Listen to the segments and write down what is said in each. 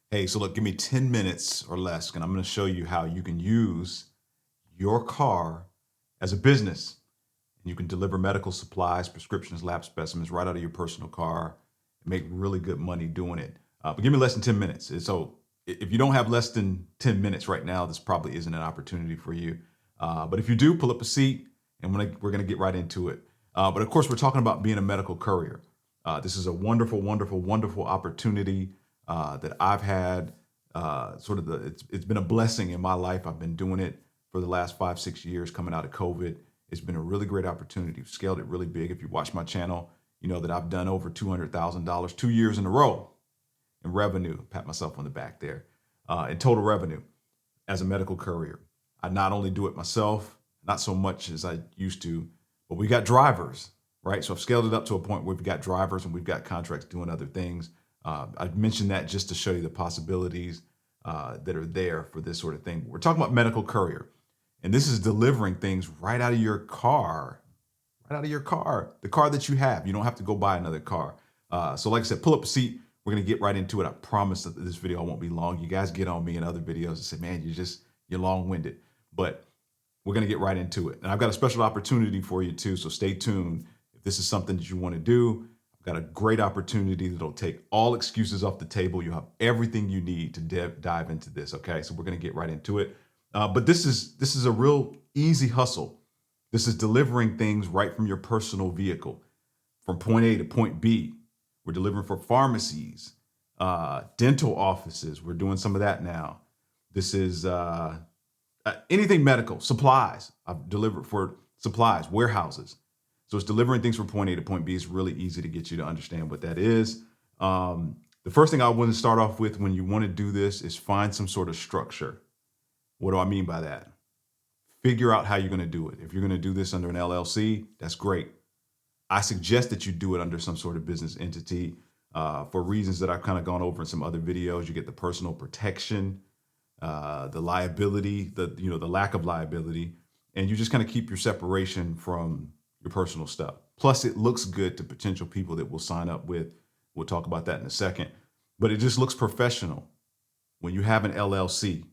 Hey, so look, give me 10 minutes or less, and I'm going to show you how you can use your car as a business. And you can deliver medical supplies, prescriptions, lab specimens right out of your personal car and make really good money doing it. But give me less than 10 minutes. And so if you don't have less than 10 minutes right now, this probably isn't an opportunity for you. But if you do, pull up a seat and we're going to get right into it. But of course, we're talking about being a medical courier. This is a wonderful, wonderful, wonderful opportunity that I've had. It's been a blessing in my life. I've been doing it for the last 5, 6 years coming out of COVID. It's been a really great opportunity. We've scaled it really big. If you watch my channel, you know that I've done over $200,000 2 years in a row in revenue. Pat myself on the back there. In total revenue as a medical courier. I not only do it myself, not so much as I used to, but we got drivers, right? So I've scaled it up to a point where we've got drivers and we've got contracts doing other things. I mentioned that just to show you the possibilities that are there for this sort of thing. We're talking about medical courier, and this is delivering things right out of your car, the car that you have. You don't have to go buy another car. So like I said, pull up a seat. We're going to get right into it. I promise that this video won't be long. You guys get on me in other videos and say, man, you're long-winded, but we're going to get right into it. And I've got a special opportunity for you too. So stay tuned. If this is something that you want to do, I've got a great opportunity that'll take all excuses off the table. You have everything you need to dive into this. Okay. So we're going to get right into it. But this is a real easy hustle. This is delivering things right from your personal vehicle from point A to point B. We're delivering for pharmacies, dental offices. We're doing some of that now. This is anything medical, supplies. I've delivered for supplies, warehouses. So it's delivering things from point A to point B. It's really easy to get you to understand what that is. The first thing I want to start off with when you want to do this is find some sort of structure. What do I mean by that? Figure out how you're going to do it. If you're going to do this under an LLC, that's great. I suggest that you do it under some sort of business entity for reasons that I've kind of gone over in some other videos. You get the personal protection, the liability, the lack of liability, and you just kind of keep your separation from your personal stuff. Plus, it looks good to potential people that will sign up with. We'll talk about that in a second, but it just looks professional when you have an LLC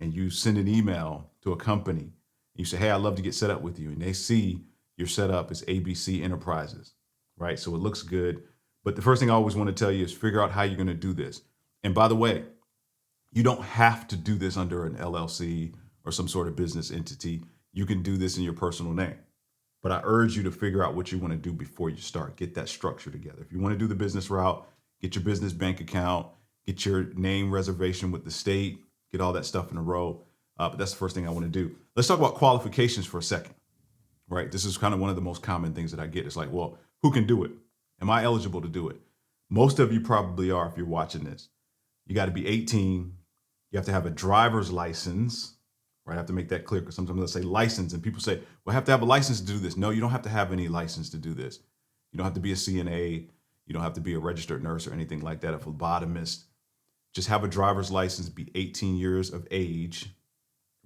and you send an email to a company. You say, "Hey, I'd love to get set up with you," and they see your setup is ABC Enterprises, right? So it looks good. But the first thing I always want to tell you is figure out how you're going to do this. And by the way, you don't have to do this under an LLC or some sort of business entity. You can do this in your personal name. But I urge you to figure out what you want to do before you start. Get that structure together. If you want to do the business route, get your business bank account, get your name reservation with the state, get all that stuff in a row. But that's the first thing I want to do. Let's talk about qualifications for a second. Right? This is kind of one of the most common things that I get. It's like, well, who can do it? Am I eligible to do it? Most of you probably are if you're watching this. You got to be 18. You have to have a driver's license, right? I have to make that clear because sometimes they'll say license and people say, well, I have to have a license to do this. No, you don't have to have any license to do this. You don't have to be a CNA. You don't have to be a registered nurse or anything like that, a phlebotomist. Just have a driver's license, be 18 years of age,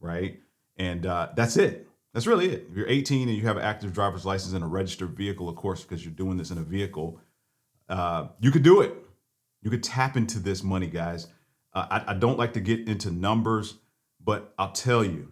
right? And that's it. That's really it. If you're 18 and you have an active driver's license and a registered vehicle, of course, because you're doing this in a vehicle, you could do it. You could tap into this money, guys. I don't like to get into numbers, but I'll tell you,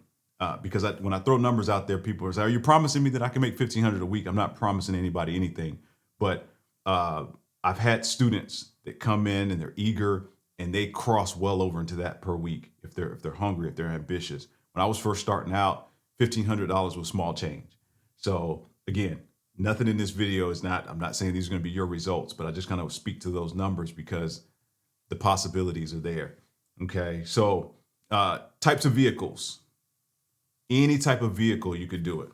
because when I throw numbers out there, people are saying, are you promising me that I can make $1,500 a week? I'm not promising anybody anything, but I've had students that come in and they're eager and they cross well over into that per week if they're hungry, if they're ambitious. When I was first starting out, $1,500 was small change. So again, nothing in this video I'm not saying these are going to be your results, but I just kind of speak to those numbers because the possibilities are there. Okay. So types of vehicles, any type of vehicle, you could do it.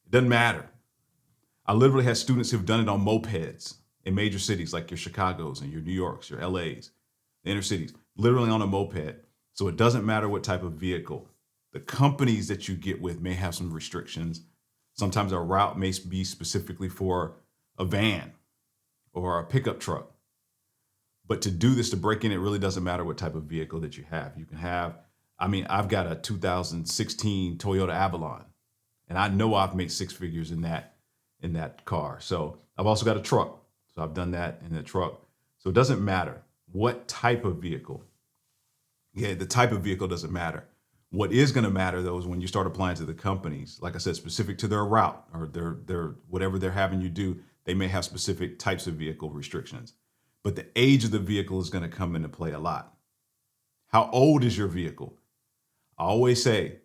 It doesn't matter. I literally had students who've done it on mopeds in major cities like your Chicagos and your New Yorks, your LAs, the inner cities, literally on a moped. So it doesn't matter what type of vehicle. The companies that you get with may have some restrictions. Sometimes a route may be specifically for a van or a pickup truck. But to do this, to break in, it really doesn't matter what type of vehicle that you have. You can have, I've got a 2016 Toyota Avalon, and I know I've made six figures in that car. So I've also got a truck. So I've done that in the truck. So it doesn't matter What type of vehicle? Yeah, the type of vehicle doesn't matter. What is going to matter though is when you start applying to the companies, like I said, specific to their route or their whatever they're having you do, they may have specific types of vehicle restrictions. But the age of the vehicle is going to come into play a lot. How old is your vehicle? I always say,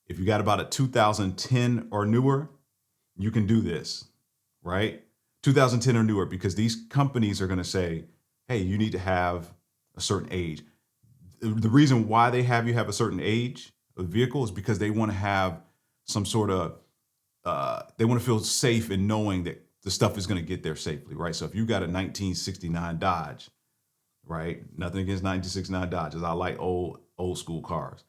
if you got about a 2010 or newer, you can do this, right? 2010 or newer, because these companies are going to say, hey, you need to have a certain age. The reason why they have you have a certain age of vehicle is because they want to have some sort of, they want to feel safe in knowing that the stuff is going to get there safely, right? So if you got a 1969 Dodge, right? Nothing against 1969 Dodges. I like old school cars.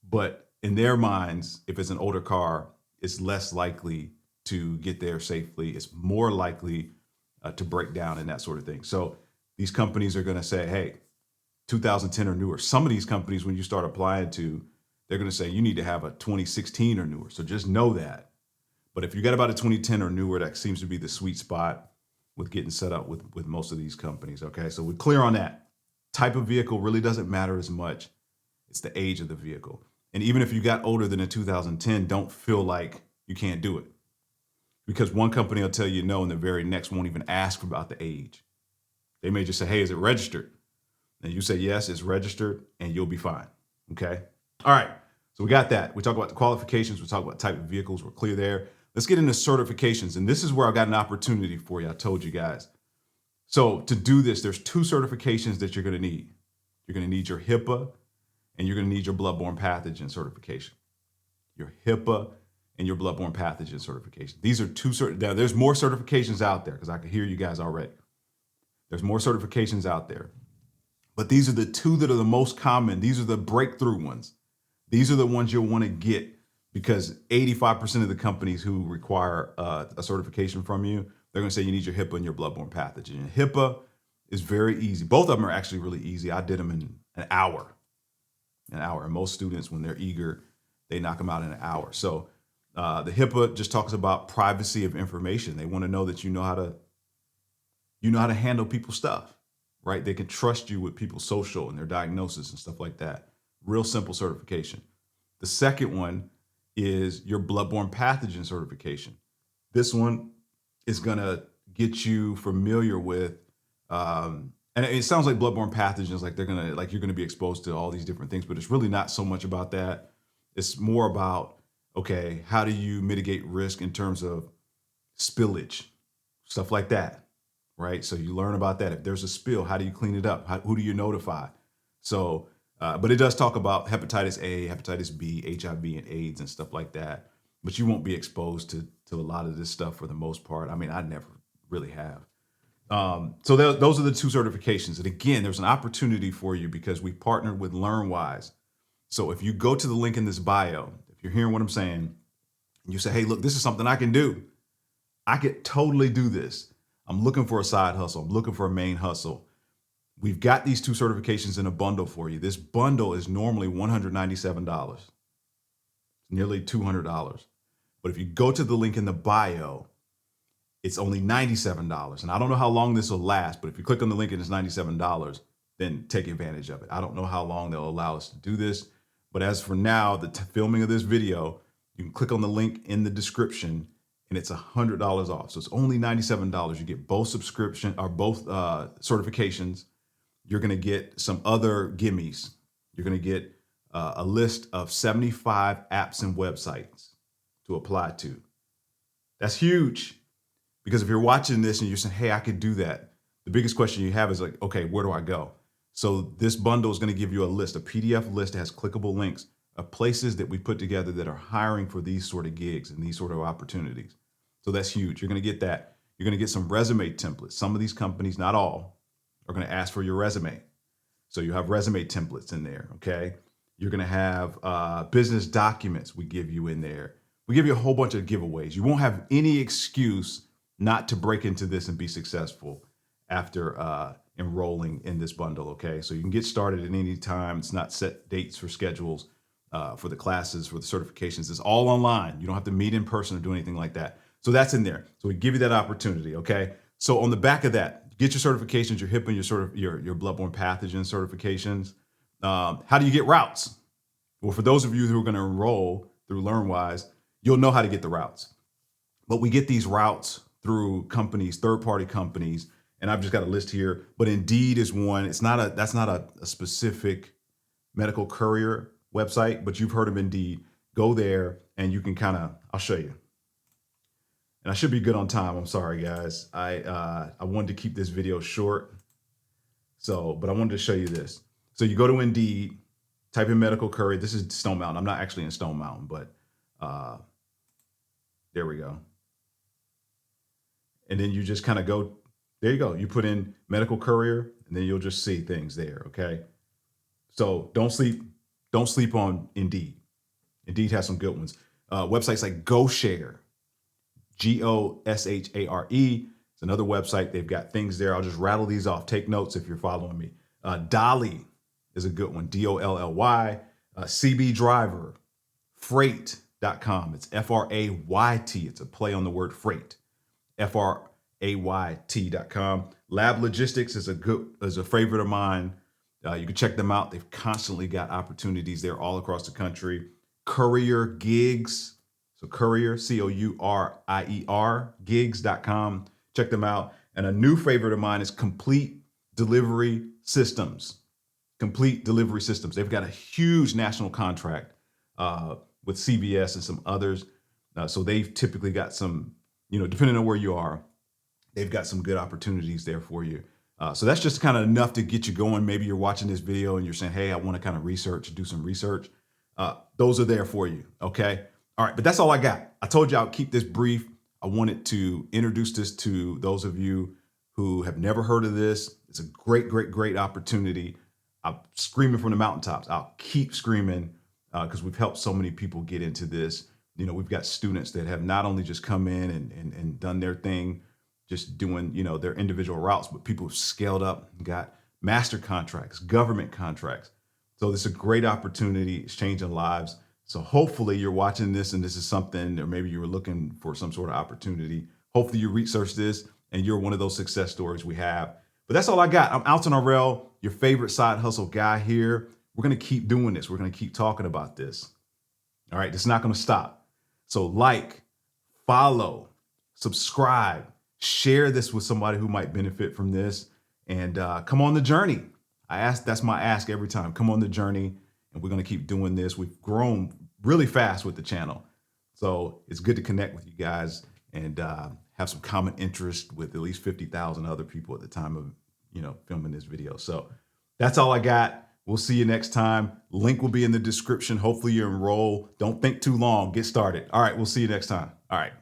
But in their minds, if it's an older car, it's less likely to get there safely. It's more likely to break down and that sort of thing. So these companies are going to say, hey, 2010 or newer. Some of these companies, when you start applying to, they're going to say you need to have a 2016 or newer. So just know that. But if you got about a 2010 or newer, that seems to be the sweet spot with getting set up with most of these companies. Okay, so we're clear on that. Type of vehicle really doesn't matter as much. It's the age of the vehicle. And even if you got older than a 2010, don't feel like you can't do it. Because one company will tell you no, and the very next won't even ask about the age. They may just say, hey, is it registered? And you say, yes, it's registered, and you'll be fine. Okay? All right. So we got that. We talk about the qualifications. We talk about type of vehicles. We're clear there. Let's get into certifications. And this is where I got an opportunity for you. I told you guys. So to do this, there's 2 certifications that you're going to need. You're going to need your HIPAA, and you're going to need your bloodborne pathogen certification. Your HIPAA and your bloodborne pathogen certification. These are 2 now there's more certifications out there because I can hear you guys already. There's more certifications out there. But these are the 2 that are the most common. These are the breakthrough ones. These are the ones you'll want to get because 85% of the companies who require a certification from you, they're going to say you need your HIPAA and your bloodborne pathogen. And HIPAA is very easy. Both of them are actually really easy. I did them in an hour. And most students, when they're eager, they knock them out in an hour. So the HIPAA just talks about privacy of information. They want to know that you know how to handle people's stuff, right? They can trust you with people's social and their diagnosis and stuff like that. Real simple certification. The second one is your bloodborne pathogen certification. This one is going to get you familiar with, and it sounds like bloodborne pathogens, like you're going to be exposed to all these different things, but it's really not so much about that. It's more about, okay, how do you mitigate risk in terms of spillage, stuff like that, right? So you learn about that. If there's a spill, how do you clean it up? Who do you notify? So, but it does talk about hepatitis A, hepatitis B, HIV, and AIDS and stuff like that. But you won't be exposed to a lot of this stuff for the most part. I mean, I never really have. So those are the 2 certifications. And again, there's an opportunity for you because we partnered with LearnWise. So if you go to the link in this bio, if you're hearing what I'm saying, and you say, hey, look, this is something I can do. I could totally do this. I'm looking for a side hustle. I'm looking for a main hustle. We've got these 2 certifications in a bundle for you. This bundle is normally $197, nearly $200. But if you go to the link in the bio, it's only $97. And I don't know how long this will last, but if you click on the link and it's $97, then take advantage of it. I don't know how long they'll allow us to do this. But as for now, the filming of this video, you can click on the link in the description and it's $100 off. So it's only $97. You get both certifications. You're going to get some other gimmies. You're going to get a list of 75 apps and websites to apply to. That's huge. Because if you're watching this and you're saying, hey, I could do that, the biggest question you have is like, okay, where do I go? So this bundle is going to give you a list, a PDF list that has clickable links of places that we put together that are hiring for these sort of gigs and these sort of opportunities. So that's huge. You're going to get that. You're going to get some resume templates. Some of these companies, not all, are going to ask for your resume. So you have resume templates in there, okay? You're going to have business documents we give you in there. We give you a whole bunch of giveaways. You won't have any excuse not to break into this and be successful after enrolling in this bundle, okay? So you can get started at any time. It's not set dates for schedules for the classes, for the certifications. It's all online. You don't have to meet in person or do anything like that. So that's in there. So we give you that opportunity, okay? So on the back of that, get your certifications, your HIPAA, your bloodborne pathogen certifications. How do you get routes? Well, for those of you who are going to enroll through LearnWise, you'll know how to get the routes. But we get these routes through companies, third-party companies, and I've just got a list here. But Indeed is one. That's not a specific medical courier website, but you've heard of Indeed. Go there and you can I'll show you. And I should be good on time. I'm sorry, guys. I wanted to keep this video short. But I wanted to show you this. So you go to Indeed, type in medical courier. This is Stone Mountain. I'm not actually in Stone Mountain, but there we go. And then you just go, there you go. You put in medical courier and then you'll just see things there, okay? So don't sleep on Indeed. Indeed has some good ones. Websites like GoShare, GoShare. It's another website. They've got things there. I'll just rattle these off. Take notes if you're following me. Dolly is a good one. DOLLY. CB Driver. Freight.com. It's FRAYT. It's a play on the word freight. FRAYT.com. Lab Logistics is a favorite of mine. You can check them out. They've constantly got opportunities there all across the country. Courier Gigs. So Courier, COURIER, gigs.com. Check them out. And a new favorite of mine is Complete Delivery Systems. Complete Delivery Systems. They've got a huge national contract with CVS and some others. So they've typically got some, depending on where you are, they've got some good opportunities there for you. So that's just enough to get you going. Maybe you're watching this video and you're saying, hey, I want to do some research. Those are there for you. Okay. All right. But that's all I got. I told you I'll keep this brief. I wanted to introduce this to those of you who have never heard of this. It's a great, great, great opportunity. I'm screaming from the mountaintops. I'll keep screaming because we've helped so many people get into this. We've got students that have not only just come in and done their thing, just doing, their individual routes, but people have scaled up and got master contracts, government contracts. So this is a great opportunity. It's changing lives. So hopefully you're watching this and this is something, or maybe you were looking for some sort of opportunity. Hopefully you research this and you're one of those success stories we have. But that's all I got. I'm Alton Arell, your favorite side hustle guy here. We're going to keep doing this. We're going to keep talking about this. All right. It's not going to stop. So follow, subscribe, share this with somebody who might benefit from this, and come on the journey. That's my ask every time. Come on the journey, and we're going to keep doing this. We've grown really fast with the channel. So it's good to connect with you guys and have some common interest with at least 50,000 other people at the time of, filming this video. So that's all I got. We'll see you next time. Link will be in the description. Hopefully you enroll. Don't think too long. Get started. All right. We'll see you next time. All right.